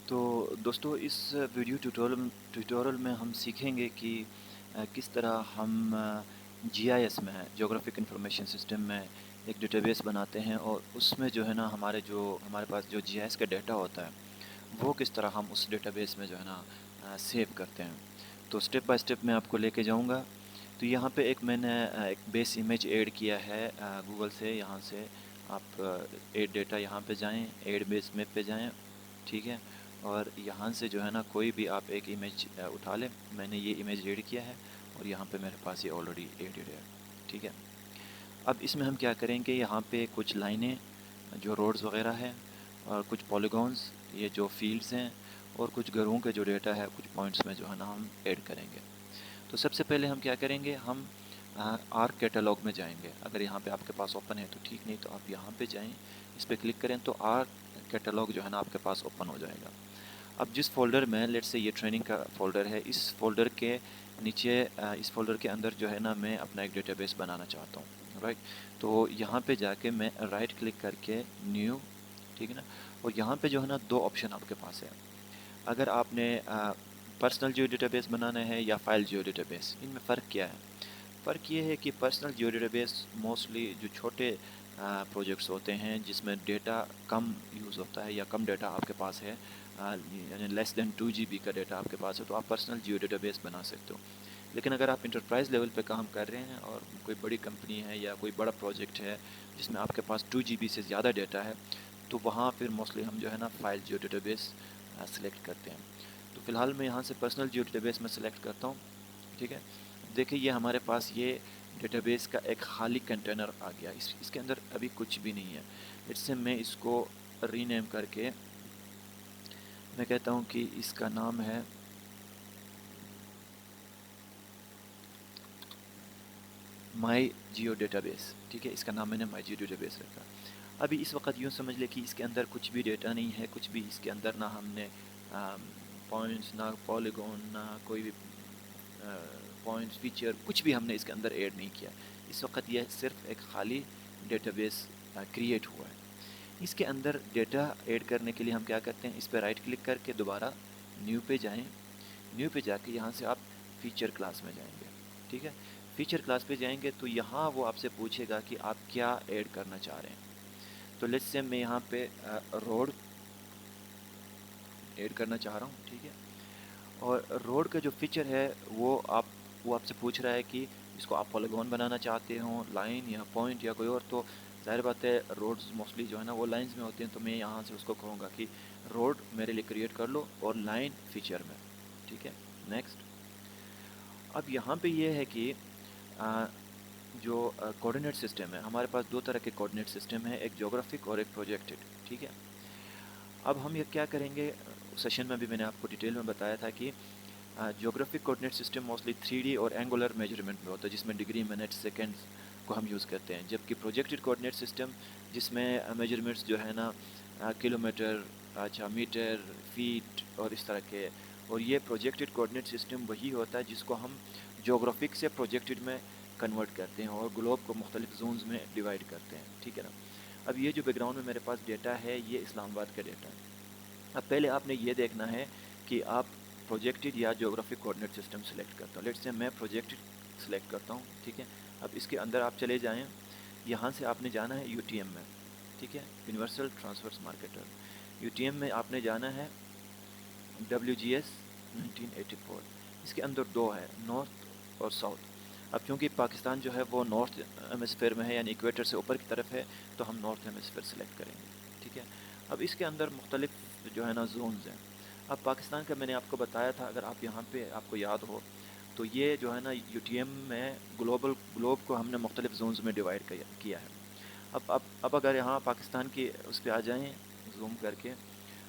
تو دوستو اس video tutorial میں ہم سیکھیں گے کہ کس طرح ہم جی آئی ایس میں جغرافک انفارمیشن سسٹم میں ایک ڈیٹا بیس بناتے ہیں، اور اس میں جو ہے نا ہمارے پاس جو جی آئی ایس کا ڈیٹا ہوتا ہے وہ کس طرح ہم اس ڈیٹا بیس میں جو ہے نا سیو کرتے ہیں۔ تو سٹیپ بائی سٹیپ میں آپ کو لے کے جاؤں گا۔ تو یہاں پہ میں نے ایک بیس امیج ایڈ کیا ہے گوگل سے۔ یہاں سے آپ ایڈ ڈیٹا یہاں پہ جائیں، ایڈ بیس میپ پہ جائیں، ٹھیک ہے، اور یہاں سے جو ہے نا کوئی بھی آپ ایک امیج اٹھا لیں۔ میں نے یہ امیج ایڈ کیا ہے اور یہاں پہ میرے پاس یہ آلریڈی ایڈڈ ہے، ٹھیک ہے۔ اب اس میں ہم کیا کریں گے، یہاں پہ کچھ لائنیں جو روڈز وغیرہ ہیں، اور کچھ پالیگونز یہ جو فیلڈز ہیں، اور کچھ گھروں کے جو ڈیٹا ہے کچھ پوائنٹس میں جو ہے نا ہم ایڈ کریں گے۔ تو سب سے پہلے ہم کیا کریں گے، ہم آر کیٹالوگ میں جائیں گے۔ اگر یہاں پہ آپ کے پاس اوپن ہے تو ٹھیک، نہیں تو آپ یہاں پہ جائیں، اس پہ کلک کریں تو آر کیٹالوگ جو ہے نا آپ کے پاس اوپن ہو جائے گا۔ اب جس فولڈر میں لیٹ سے یہ ٹریننگ کا فولڈر ہے، اس فولڈر کے نیچے اس فولڈر کے اندر جو ہے نا میں اپنا ایک ڈیٹا بیس بنانا چاہتا ہوں، رائٹ۔ تو یہاں پہ جا کے میں رائٹ کلک کر کے نیو، ٹھیک ہے نا، اور یہاں پہ جو ہے نا دو آپشن آپ کے پاس ہے۔ اگر آپ نے پرسنل جیو ڈیٹا بیس بنانا ہے یا فائل جیو ڈیٹا بیس، ان میں فرق کیا ہے؟ فرق یہ ہے کہ personal geo database mostly جو چھوٹے پروجیکٹس ہوتے ہیں جس میں ڈیٹا کم یوز ہوتا ہے یا کم ڈیٹا آپ کے پاس ہے، یعنی لیس دین 2 GB کا ڈیٹا آپ کے پاس ہے، تو آپ پرسنل جیو ڈیٹا بیس بنا سکتے ہو۔ لیکن اگر آپ انٹرپرائز لیول پہ کام کر رہے ہیں اور کوئی بڑی کمپنی ہے یا کوئی بڑا پروجیکٹ ہے جس میں آپ کے پاس 2 GB سے زیادہ ڈیٹا ہے، تو وہاں پھر موسٹلی ہم جو ہے نا file geo database select کرتے ہیں۔ تو فی الحال میں یہاں سے پرسنل جیو ڈیٹا بیس میں سلیکٹ کرتا ہوں، ٹھیک ہے۔ دیکھیں یہ ہمارے پاس یہ ڈیٹا بیس کا ایک خالی کنٹینر آ گیا، اس کے اندر ابھی کچھ بھی نہیں ہے۔ اس سے میں اس کو ری نیم کر کے میں کہتا ہوں کہ اس کا نام ہے مائی جیو ڈیٹا بیس، ٹھیک ہے۔ اس کا نام میں نے مائی جیو ڈیٹا بیس رکھا۔ ابھی اس وقت یوں سمجھ لے کہ اس کے اندر کچھ بھی ڈیٹا نہیں ہے، کچھ بھی اس کے اندر نہ ہم نے پوائنٹس، نہ پالیگون، نہ کوئی بھی پوائنٹس فیچر، کچھ بھی ہم نے اس کے اندر ایڈ نہیں کیا۔ اس وقت یہ صرف ایک خالی ڈیٹا بیس کریٹ ہوا ہے۔ اس کے اندر ڈیٹا ایڈ کرنے کے لیے ہم کیا کرتے ہیں، اس پہ رائٹ کلک کر کے دوبارہ نیو پہ جائیں۔ نیو پہ جا کے یہاں سے آپ فیچر کلاس میں جائیں گے، ٹھیک ہے۔ فیچر کلاس پہ جائیں گے تو یہاں وہ آپ سے پوچھے گا کہ آپ کیا ایڈ کرنا چاہ رہے ہیں۔ تو لیٹس سے میں یہاں پہ روڈ ایڈ کرنا چاہ رہا ہوں، ٹھیک ہے۔ اور روڈ کا جو فیچر ہے وہ آپ سے پوچھ رہا ہے کہ اس کو آپ پالیگون بنانا چاہتے ہوں، لائن یا پوائنٹ یا کوئی اور، تو ظاہر بات ہے روڈز موسٹلی جو ہے نا وہ لائنز میں ہوتے ہیں، تو میں یہاں سے اس کو کہوں گا کہ روڈ میرے لیے کریٹ کر لو اور لائن فیچر میں، ٹھیک ہے۔ نیکسٹ۔ اب یہاں پہ یہ ہے کہ جو کوآرڈینیٹ سسٹم ہے، ہمارے پاس دو طرح کے کوآرڈینیٹ سسٹم ہے، ایک جغرافک اور ایک پروجیکٹڈ، ٹھیک ہے۔ اب ہم یہ کیا کریں گے، سیشن میں بھی میں نے آپ کو ڈیٹیل میں بتایا تھا کہ geographic coordinate system mostly 3D اور اینگولر میجرمنٹ میں ہوتا ہے، جس میں ڈگری، منٹ، سیکنڈز کو ہم یوز کرتے ہیں، جبکہ پروجیکٹڈ کوآرڈینیٹ سسٹم جس میں میجرمنٹس جو ہے نا کلومیٹر، اچھا میٹر، فیٹ اور اس طرح کے، اور یہ پروجیکٹڈ کوآرڈینیٹ سسٹم وہی ہوتا ہے جس کو ہم جغرافک سے پروجیکٹڈ میں کنورٹ کرتے ہیں اور گلوب کو مختلف زونز میں ڈیوائڈ کرتے ہیں، ٹھیک ہے نا۔ اب یہ جو بیک گراؤنڈ میں میرے پاس ڈیٹا ہے یہ اسلام آباد کا ڈیٹا ہے۔ اب پہلے آپ نے یہ دیکھنا ہے کہ آپ پروجیکٹڈ یا جغرافک کوآرڈینیٹ سسٹم سلیکٹ کرتا ہوں۔ لیٹس سے میں پروجیکٹڈ سلیکٹ کرتا ہوں، ٹھیک ہے۔ اب اس کے اندر آپ چلے جائیں، یہاں سے آپ نے جانا ہے یو ٹی ایم میں، ٹھیک ہے، universal transverse Mercator. U T M میں آپ نے جانا ہے WGS 1984۔ اس کے اندر دو ہے، نارتھ اور ساؤتھ۔ اب چونکہ پاکستان جو ہے وہ نارتھ ہیمسفیئر میں ہے، یعنی ایکویٹر سے اوپر کی طرف ہے، تو ہم نارتھ ہیمسفیئر سلیکٹ کریں گے، ٹھیک ہے۔ اب اس کے اندر مختلف جو ہے نا زونز ہیں۔ اب پاکستان کا میں نے آپ کو بتایا تھا، اگر آپ یہاں پہ آپ کو یاد ہو تو یہ جو ہے نا یو ٹی ایم میں گلوب کو ہم نے مختلف زونز میں ڈیوائڈ کیا ہے۔ اب اگر یہاں پاکستان کی اس پہ آ جائیں زوم کر کے،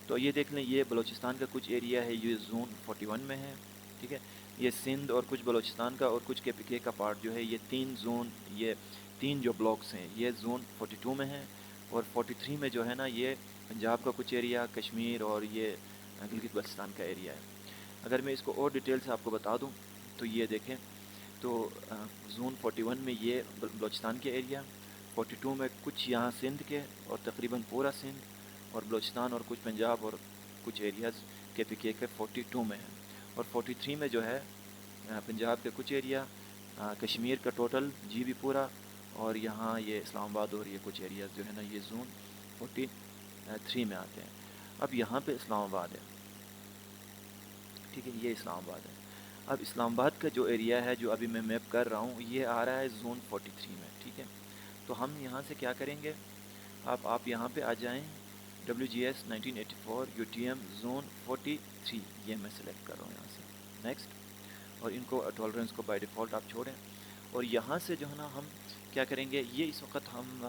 تو یہ دیکھ لیں یہ بلوچستان کا کچھ ایریا ہے، یہ زون 41 میں ہے، ٹھیک ہے۔ یہ سندھ اور کچھ بلوچستان کا اور کچھ کے پی کے کا پارٹ جو ہے، یہ تین زون، یہ تین جو بلاکس ہیں یہ زون 42 میں ہیں، اور 43 میں جو ہے نا یہ پنجاب کا کچھ ایریا، کشمیر اور یہ گلگت بلتستان کا ایریا ہے۔ اگر میں اس کو اور ڈیٹیل سے آپ کو بتا دوں تو یہ دیکھیں، تو زون 41 میں یہ بلوچستان کے ایریا، 42 میں کچھ یہاں سندھ کے اور تقریباً پورا سندھ اور بلوچستان اور کچھ پنجاب اور کچھ ایریاز KPK کے 42 میں ہیں، اور 43 میں جو ہے پنجاب کے کچھ ایریا، کشمیر کا ٹوٹل GB پورا، اور یہاں یہ اسلام آباد اور یہ کچھ ایریاز جو ہے نا یہ زون 43 میں آتے ہیں۔ اب یہاں پہ اسلام آباد ہے، ٹھیک ہے، یہ اسلام آباد ہے۔ اب اسلام آباد کا جو ایریا ہے جو ابھی میں میپ کر رہا ہوں یہ آ رہا ہے زون 43 میں، ٹھیک ہے۔ تو ہم یہاں سے کیا کریں گے، آپ یہاں پہ آ جائیں، WGS 1984 UTM زون 43، یہ میں سلیکٹ کر رہا ہوں یہاں سے، نیکسٹ، اور ان کو ٹالرنس کو بائی ڈیفالٹ آپ چھوڑیں، اور یہاں سے جو ہے نا ہم کیا کریں گے، یہ اس وقت ہم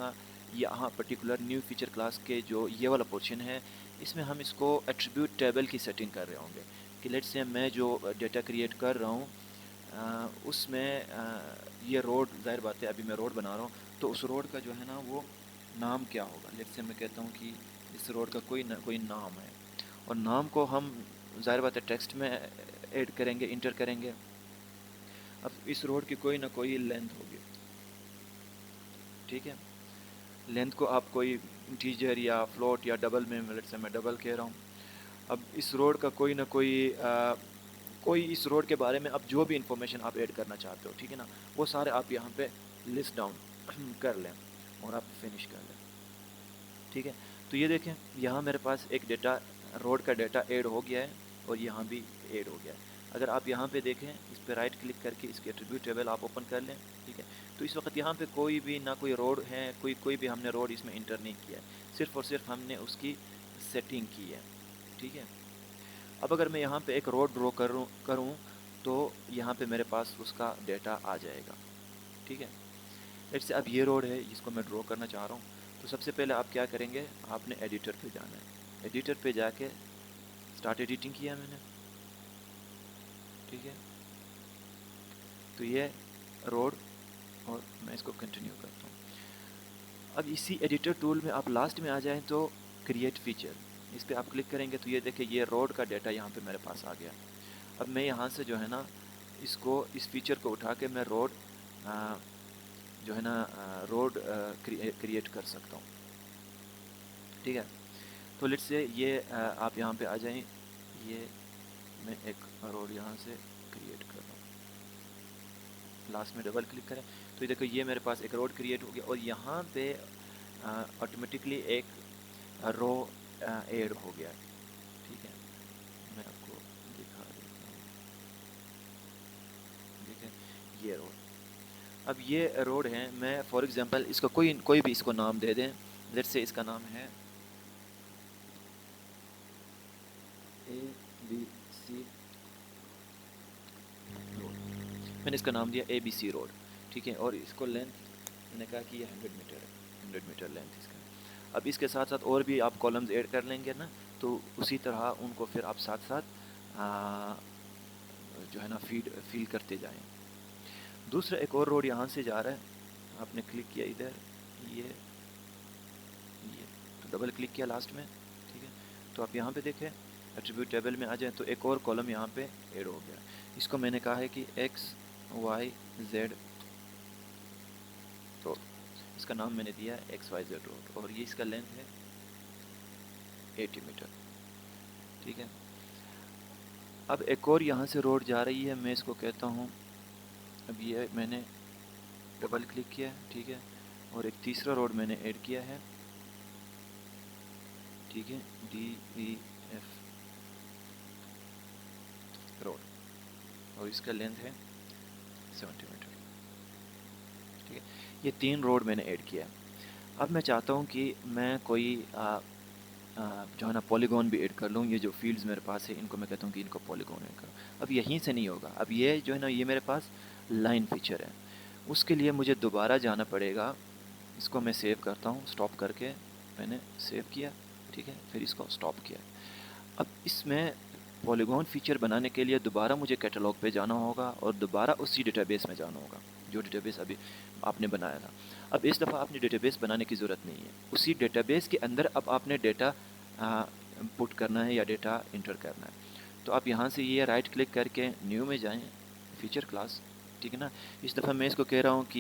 یہاں پرٹیکولر نیو فیچر کلاس کے جو یہ والا پورشن ہے اس میں ہم اس کو ایٹریبیوٹ ٹیبل کی سیٹنگ کر رہے ہوں گے کہ لیٹ سے میں جو ڈیٹا کریٹ کر رہا ہوں اس میں یہ روڈ، ظاہر بات ہے ابھی میں روڈ بنا رہا ہوں تو اس روڈ کا جو ہے نا وہ نام کیا ہوگا، لیٹ سے میں کہتا ہوں کہ اس روڈ کا کوئی نام ہے، اور نام کو ہم ظاہر بات ہے ٹیکسٹ میں ایڈ کریں گے، انٹر کریں گے۔ اب اس روڈ کی کوئی نہ کوئی لینتھ ہوگی، ٹھیک ہے، لینتھ کو آپ کوئی انٹیجر یا فلوٹ یا ڈبل میں لیٹ سے میں ڈبل کہہ رہا ہوں۔ اب اس روڈ کا کوئی نہ کوئی اس روڈ کے بارے میں اب جو بھی انفارمیشن آپ ایڈ کرنا چاہتے ہو، ٹھیک ہے نا، وہ سارے آپ یہاں پہ لسٹ ڈاؤن کر لیں اور آپ فنش کر لیں، ٹھیک ہے۔ تو یہ دیکھیں یہاں میرے پاس ایک ڈیٹا، روڈ کا ڈیٹا ایڈ ہو گیا ہے اور یہاں بھی ایڈ ہو گیا ہے۔ اگر آپ یہاں پہ دیکھیں اس پہ رائٹ کلک کر کے اس کے ایٹریبیوٹ ٹیبل آپ اوپن کر لیں، ٹھیک ہے، تو اس وقت یہاں پہ کوئی بھی نہ کوئی روڈ ہے، کوئی بھی ہم نے روڈ اس میں انٹر نہیں کیا ہے، صرف اور صرف ہم نے اس کی سیٹنگ کی ہے، ٹھیک ہے۔ اب اگر میں یہاں پہ ایک روڈ ڈرا کروں تو یہاں پہ میرے پاس اس کا ڈیٹا آ جائے گا، ٹھیک ہے۔ لیٹ سے اب یہ روڈ ہے جس کو میں ڈرا کرنا چاہ رہا ہوں، تو سب سے پہلے آپ کیا کریں گے، آپ نے ایڈیٹر پہ جانا ہے، ایڈیٹر پہ جا کے اسٹارٹ ایڈیٹنگ کیا میں نے، ٹھیک ہے، تو یہ روڈ، اور میں اس کو کنٹینیو کرتا ہوں۔ اب اسی ایڈیٹر ٹول میں آپ لاسٹ میں آ جائیں تو کریٹ فیچر، اس پہ آپ کلک کریں گے تو یہ دیکھیں یہ روڈ کا ڈیٹا یہاں پہ میرے پاس آ گیا۔ اب میں یہاں سے جو ہے نا اس فیچر کو اٹھا کے میں روڈ جو ہے نا روڈ کریٹ کر سکتا ہوں، ٹھیک ہے۔ تو لیٹ سے یہ آپ یہاں پہ آ جائیں، یہ میں ایک روڈ یہاں سے کریٹ کر رہا ہوں، لاسٹ میں ڈبل کلک کریں تو یہ دیکھو یہ میرے پاس ایک روڈ کریٹ ہو گیا، اور یہاں پہ آٹومیٹکلی ایک رو ایڈ ہو گیا، ٹھیک ہے۔ میں آپ کو دکھا دیتا ہوں، ٹھیک ہے، یہ روڈ، اب یہ روڈ ہے، میں فار ایگزامپل اس کا کوئی بھی اس کو نام دے دیں، لیٹ سے اس کا نام ہے ABC روڈ، میں نے اس کا نام دیا ABC روڈ، ٹھیک ہے، اور اس کو لینتھ میں نے کہا کہ یہ 100 میٹر ہے، 100 میٹر لینتھ اس کا۔ اب اس کے ساتھ ساتھ اور بھی آپ کالمز ایڈ کر لیں گے نا، تو اسی طرح ان کو پھر آپ ساتھ ساتھ جو ہے نا فیل کرتے جائیں۔ دوسرا ایک اور روڈ یہاں سے جا رہا ہے، آپ نے کلک کیا ادھر، یہ تو ڈبل کلک کیا لاسٹ میں، ٹھیک ہے، تو آپ یہاں پہ دیکھیں ایٹریبیوٹ ٹیبل میں آ جائیں تو ایک اور کالم یہاں پہ ایڈ ہو گیا، اس کو میں نے کہا ہے کہ XYZ روڈ، اس کا نام میں نے دیا ہے XYZ روڈ، اور یہ اس کا لینتھ ہے 80 میٹر، ٹھیک ہے۔ اب ایک اور یہاں سے روڈ جا رہی ہے، میں اس کو کہتا ہوں، اب یہ میں نے ڈبل کلک کیا ہے، ٹھیک ہے، اور ایک تیسرا روڈ میں نے ایڈ کیا ہے، ٹھیک ہے، DEF روڈ، اور اس کا لینتھ ہے 70 میٹر، ٹھیک ہے۔ یہ 3 روڈ میں نے ایڈ کیا ہے۔ اب میں چاہتا ہوں کہ میں کوئی جو ہے نا پولیگون بھی ایڈ کر لوں، یہ جو فیلڈز میرے پاس ہے ان کو میں کہتا ہوں کہ ان کو پولیگون ایڈ کروں۔ اب یہیں سے نہیں ہوگا، اب یہ جو ہے نا یہ میرے پاس لائن فیچر ہے، اس کے لیے مجھے دوبارہ جانا پڑے گا، اس کو میں سیو کرتا ہوں، سٹاپ کر کے میں نے سیو کیا، ٹھیک ہے، پھر اس کو سٹاپ کیا۔ اب اس میں پولیگون فیچر بنانے کے لیے دوبارہ مجھے کیٹلاگ پہ جانا ہوگا اور دوبارہ اسی ڈیٹا بیس میں جانا ہوگا جو ڈیٹا بیس ابھی آپ نے بنایا تھا۔ اب اس دفعہ آپ نے ڈیٹا بیس بنانے کی ضرورت نہیں ہے، اسی ڈیٹا بیس کے اندر اب آپ نے ڈیٹا پٹ کرنا ہے یا ڈیٹا انٹر کرنا ہے۔ تو آپ یہاں سے یہ رائٹ کلک کر کے نیو میں جائیں، فیچر کلاس، ٹھیک ہے نا۔ اس دفعہ میں اس کو کہہ رہا ہوں کہ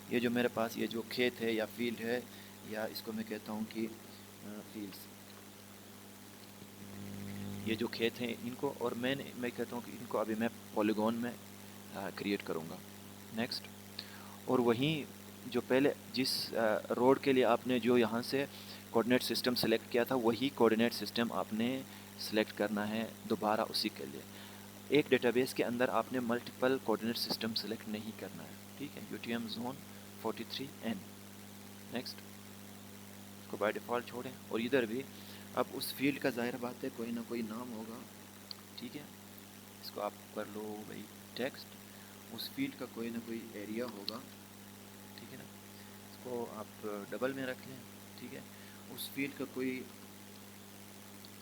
یہ جو میرے پاس یہ جو کھیت ہے یا فیلڈ ہے، یا اس کو میں کہتا ہوں کہ فیلڈس، یہ جو کھیت ہیں ان کو، اور میں کہتا ہوں کہ ان کو ابھی میں پولیگون میں کریٹ کروں گا. نیکسٹ. اور وہیں جو پہلے جس روڈ کے لیے آپ نے جو یہاں سے کوآرڈینیٹ سسٹم سلیکٹ کیا تھا، وہی کوآرڈینیٹ سسٹم آپ نے سلیکٹ کرنا ہے دوبارہ اسی کے لیے. ایک ڈیٹا بیس کے اندر آپ نے ملٹیپل کوآرڈینیٹ سسٹم سلیکٹ نہیں کرنا ہے. ٹھیک ہے. UTM zone 43N. نیکسٹ. اس کو بائی ڈیفالٹ چھوڑیں. اور ادھر بھی اب اس فیلڈ کا ظاہر بات ہے کوئی نہ کوئی نام ہوگا. ٹھیک ہے. اس کو آپ کر لو بھائی ٹیکسٹ. اس فیلڈ کا کوئی نہ کوئی ایریا ہوگا. ٹھیک ہے نا. اس کو آپ ڈبل میں رکھ لیں. ٹھیک ہے. اس فیلڈ کا کوئی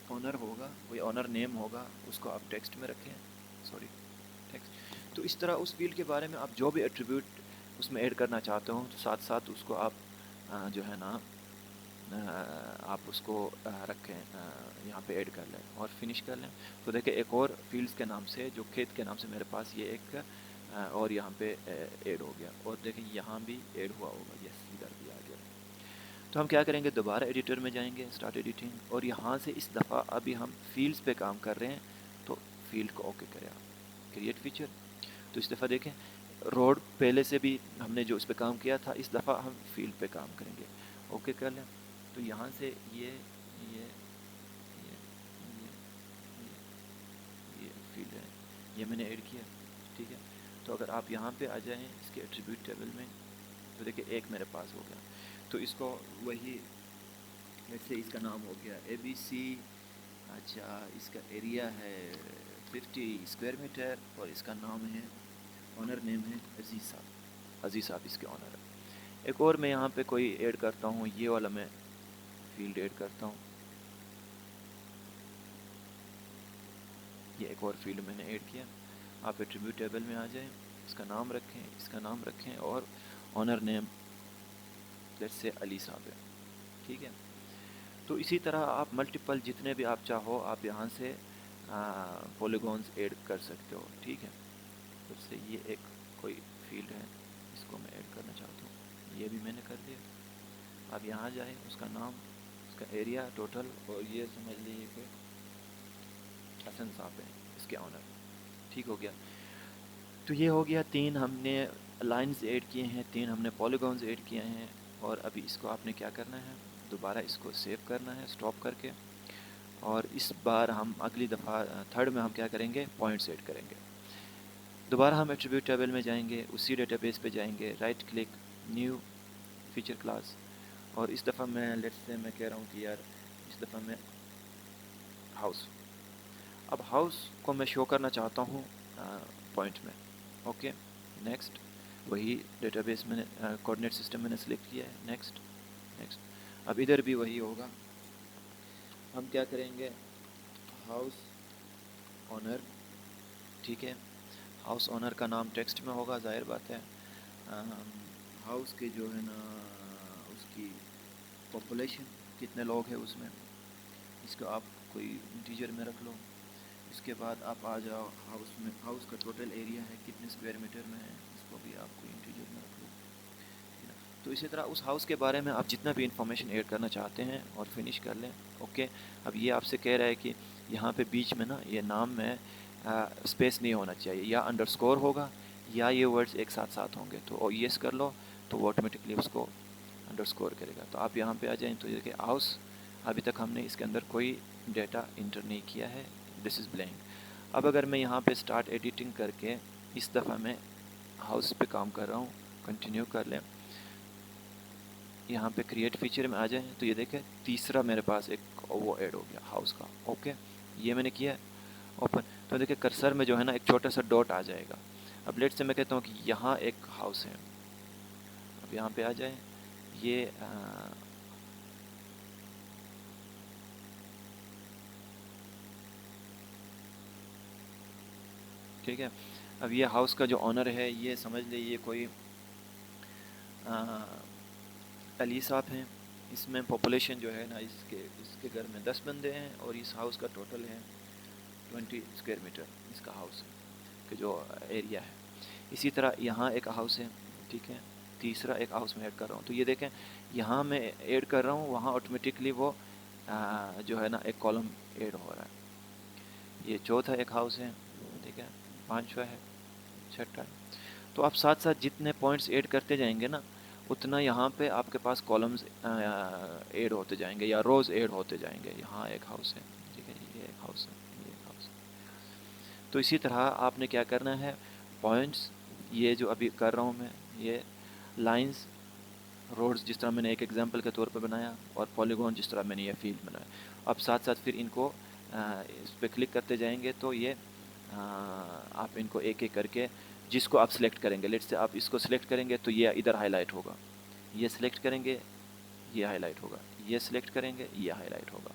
اونر ہوگا، کوئی اونر نیم ہوگا، اس کو آپ ٹیکسٹ میں رکھیں. Sorry text. تو اس طرح اس فیلڈ کے بارے میں آپ جو بھی ایٹریبیوٹ اس میں ایڈ کرنا چاہتے ہوں تو ساتھ ساتھ اس کو آپ جو ہے نا آپ اس کو رکھیں یہاں پہ ایڈ کر لیں اور فنش کر لیں. تو دیکھیں ایک اور فیلڈس کے نام سے، جو کھیت کے نام سے میرے پاس یہ ایک اور یہاں پہ ایڈ ہو گیا. اور دیکھیں یہاں بھی ایڈ ہوا ہوگا. یس ادھر بھی آ گیا. تو ہم کیا کریں گے، دوبارہ ایڈیٹر میں جائیں گے، اسٹارٹ ایڈیٹنگ، اور یہاں سے اس دفعہ ابھی ہم فیلڈس پہ کام کر رہے ہیں تو فیلڈ کو اوکے کریں آپ. Create feature. تو اس دفعہ دیکھیں روڈ پہلے سے بھی ہم نے جو اس پہ کام کیا تھا، اس دفعہ ہم فیلڈ پہ کام کریں گے. اوکے کر لیں. تو یہاں سے یہ فیلڈ ہے، یہ میں نے ایڈ کیا. ٹھیک ہے. تو اگر آپ یہاں پہ آ جائیں اس کے ایٹریبیوٹ ٹیبل میں تو دیکھیں ایک میرے پاس ہو گیا. تو اس کو وہی جیسے اس کا نام ہو گیا ABC. اچھا اس کا ایریا ہے 50 اسکوائر میٹر اور اس کا نام ہے، آنر نیم ہے عزیز صاحب. عزیز صاحب اس کے آنر ہے. ایک اور میں یہاں پہ کوئی ایڈ کرتا ہوں، یہ والا میں فیلڈ ایڈ کرتا ہوں. یہ ایک اور فیلڈ میں نے ایڈ کیا. آپ ایٹریبیوٹ ٹیبل میں آ جائیں، اس کا نام رکھیں، اس کا نام رکھیں، اور آنر نیم لیٹس سے علی صاحب ہے. ٹھیک ہے. تو اسی طرح آپ ملٹیپل جتنے بھی آپ چاہو آپ یہاں سے پولیگونز ایڈ کر سکتے ہو. ٹھیک ہے. پھر سے یہ ایک کوئی فیلڈ ہے، اس کو میں ایڈ کرنا چاہتا ہوں. یہ بھی میں نے کر دیا. آپ یہاں جائیں، اس کا نام، اس کا ایریا ٹوٹل، اور یہ سمجھ لیجیے کہ حسن صاحب ہیں اس کے آنر. ٹھیک ہو گیا. تو یہ ہو گیا 3 ہم نے لائنز ایڈ کیے ہیں، 3 ہم نے پولیگونز ایڈ کیے ہیں. اور ابھی اس کو آپ نے کیا کرنا ہے، دوبارہ اس کو سیو کرنا ہے اسٹاپ کر کے. اور اس بار ہم اگلی دفعہ تھرڈ میں ہم کیا کریں گے، پوائنٹس ایڈ کریں گے. دوبارہ ہم ایٹریبیوٹ ٹیبل میں جائیں گے، اسی ڈیٹا بیس پہ جائیں گے، right click, new feature class. اور اس دفعہ میں لیٹس سے میں کہہ رہا ہوں کہ یار اس دفعہ میں ہاؤس. اب ہاؤس کو میں شو کرنا چاہتا ہوں پوائنٹ میں. اوکے. نیکسٹ. وہی ڈیٹا بیس میں نے کوآرڈینیٹ سسٹم میں نے سلیکٹ کیا ہے. نیکسٹ. نیکسٹ. اب ادھر بھی وہی ہوگا. ہم کیا کریں گے، ہاؤس آنر. ٹھیک ہے. ہاؤس آنر کا نام ٹیکسٹ میں ہوگا، ظاہر بات ہے. ہاؤس کے جو ہے نا اس کی پاپولیشن کتنے لوگ ہیں اس میں، اس کو آپ کوئی انٹیجر میں رکھ لو. اس کے بعد آپ آ جاؤ ہاؤس میں، ہاؤس کا ٹوٹل ایریا ہے کتنے اسکوائر میٹر میں ہے، اس کو بھی آپ کوئی انٹیجر میں رکھ لو. تو اسی طرح اس ہاؤس کے بارے میں آپ جتنا بھی انفارمیشن ایڈ کرنا چاہتے ہیں اور فنش کر لیں. اوکے. اب یہ آپ سے کہہ رہا ہے کہ یہاں پہ بیچ میں نا یہ نام میں اسپیس نہیں ہونا چاہیے، یا انڈر اسکور ہوگا یا یہ ورڈز ایک ساتھ ساتھ ہوں گے. تو یس کر لو تو وہ آٹومیٹکلی اس کو انڈر اسکور کرے گا. تو آپ یہاں پہ آ جائیں تو یہ کہ ہاؤس ابھی تک ہم نے اس کے اندر کوئی ڈیٹا انٹر نہیں کیا ہے، دس از بلینک. اب اگر میں یہاں پہ اسٹارٹ ایڈیٹنگ کر کے اس دفعہ میں ہاؤس پہ کام کر رہا ہوں، کنٹینیو کر لیں، یہاں پہ کریٹ فیچر میں آ جائیں تو یہ دیکھیں تیسرا میرے پاس ایک وہ ایڈ ہو گیا ہاؤس کا. اوکے. یہ میں نے کیا ہے اوپن. تو دیکھیں کرسر میں جو ہے نا ایک چھوٹا سا ڈاٹ آ جائے گا. اب لیٹ سے میں کہتا ہوں کہ یہاں ایک ہاؤس ہے. اب یہاں پہ آ جائیں، یہ ٹھیک ہے. اب یہ ہاؤس کا جو آنر ہے یہ سمجھ لیں یہ کوئی علی صاحب ہیں. اس میں پاپولیشن جو ہے نا اس کے گھر میں 10 بندے ہیں، اور اس ہاؤس کا ٹوٹل ہے 20 اسکوائر میٹر اس کا ہاؤس کا جو ایریا ہے. اسی طرح یہاں ایک ہاؤس ہے. ٹھیک ہے. تیسرا ایک ہاؤس میں ایڈ کر رہا ہوں. تو یہ دیکھیں یہاں میں ایڈ کر رہا ہوں، وہاں آٹومیٹکلی وہ جو ہے نا ایک کالم ایڈ ہو رہا ہے. یہ چوتھا ایک ہاؤس ہے، ٹھیک ہے، پانچواں ہے، چھٹا ہے۔ تو آپ ساتھ ساتھ جتنے پوائنٹس ایڈ کرتے جائیں گے نا، اتنا یہاں پہ آپ کے پاس کالمز ایڈ ہوتے جائیں گے یا روز ایڈ ہوتے جائیں گے۔ یہاں ایک ہاؤس ہے، ٹھیک ہے، یہ ایک ہاؤس ہے، یہ ایک ہاؤس ہے۔ تو اسی طرح آپ نے کیا کرنا ہے، پوائنٹس یہ جو ابھی کر رہا ہوں میں، یہ لائنز، روڈز جس طرح میں نے ایک ایگزامپل کے طور پہ بنایا، اور پولیگون جس طرح میں نے یہ فیلڈ بنایا، اب ساتھ ساتھ پھر ان کو اس پہ کلک کرتے جائیں گے تو یہ آپ ان کو ایک ایک کر کے جس کو آپ سلیکٹ کریں گے، لیٹ سے آپ اس کو سلیکٹ کریں گے تو یہ ادھر ہائی لائٹ ہوگا، یہ سلیکٹ کریں گے یہ ہائی لائٹ ہوگا، یہ سلیکٹ کریں گے یہ ہائی لائٹ ہوگا۔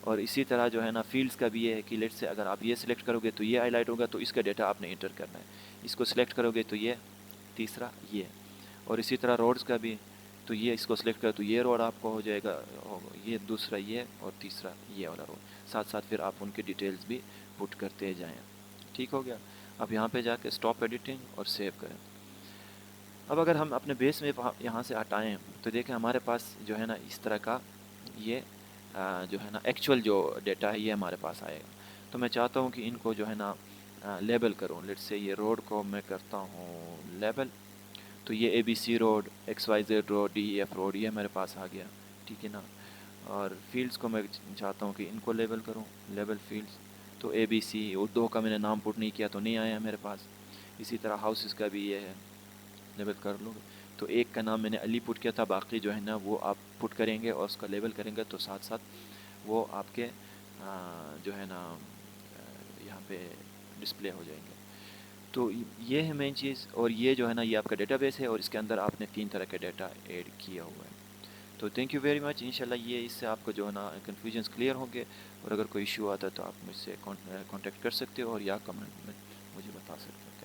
اور اسی طرح جو ہے نا فیلڈس کا بھی یہ ہے کہ لیٹ سے اگر آپ یہ سلیکٹ کرو گے تو یہ ہائی لائٹ ہوگا، تو اس کا ڈیٹا آپ نے انٹر کرنا ہے، اس کو سلیکٹ کرو گے تو یہ تیسرا یہ، اور اسی طرح روڈز کا بھی، تو یہ اس کو سلیکٹ کرو تو یہ روڈ آپ کو ہو جائے گا، یہ دوسرا یہ، اور تیسرا یہ والا روڈ، ساتھ ساتھ پھر آپ ان کی ڈیٹیلز بھی پٹ کرتے جائیں۔ ٹھیک ہو گیا؟ اب یہاں پہ جا کے اسٹاپ ایڈیٹنگ اور سیو کریں۔ اب اگر ہم اپنے بیس میں یہاں سے ہٹائیں تو دیکھیں ہمارے پاس جو ہے نا اس طرح کا یہ جو ہے نا ایکچوئل جو ڈیٹا ہے یہ ہمارے پاس آئے گا۔ تو میں چاہتا ہوں کہ ان کو جو ہے نا لیبل کروں، لیٹ سے یہ روڈ کو میں کرتا ہوں لیبل، تو یہ A B C road, X Y Z road, D E F road یہ میرے پاس آ گیا، ٹھیک ہے نا۔ اور فیلڈس کو میں چاہتا ہوں کہ ان کو لیبل کروں، لیبل فیلڈس، تو اے بی سی، اور دو کا میں نے نام پٹ نہیں کیا تو نہیں آیا میرے پاس۔ اسی طرح ہاؤسز کا بھی یہ ہے، لیبل کر لو گے تو ایک کا نام میں نے علی پٹ کیا تھا، باقی جو ہے نا وہ آپ پٹ کریں گے اور اس کا لیبل کریں گے تو ساتھ ساتھ وہ آپ کے جو ہے نا یہاں پہ ڈسپلے ہو جائیں گے۔ تو یہ ہے مین چیز، اور یہ جو ہے نا یہ آپ کا ڈیٹا بیس ہے، اور اس کے اندر آپ نے 3 طرح کے ڈیٹا ایڈ کیا ہوا ہے۔ تو تھینک یو ویری مچ، انشاءاللہ یہ اس سے آپ کو جو ہے نا کنفیوژنس کلیئر ہوں گے، اور اگر کوئی ایشو آتا ہے تو آپ مجھ سے کانٹیکٹ کر سکتے ہو، اور یا کمنٹ میں مجھے بتا سکتے ہو۔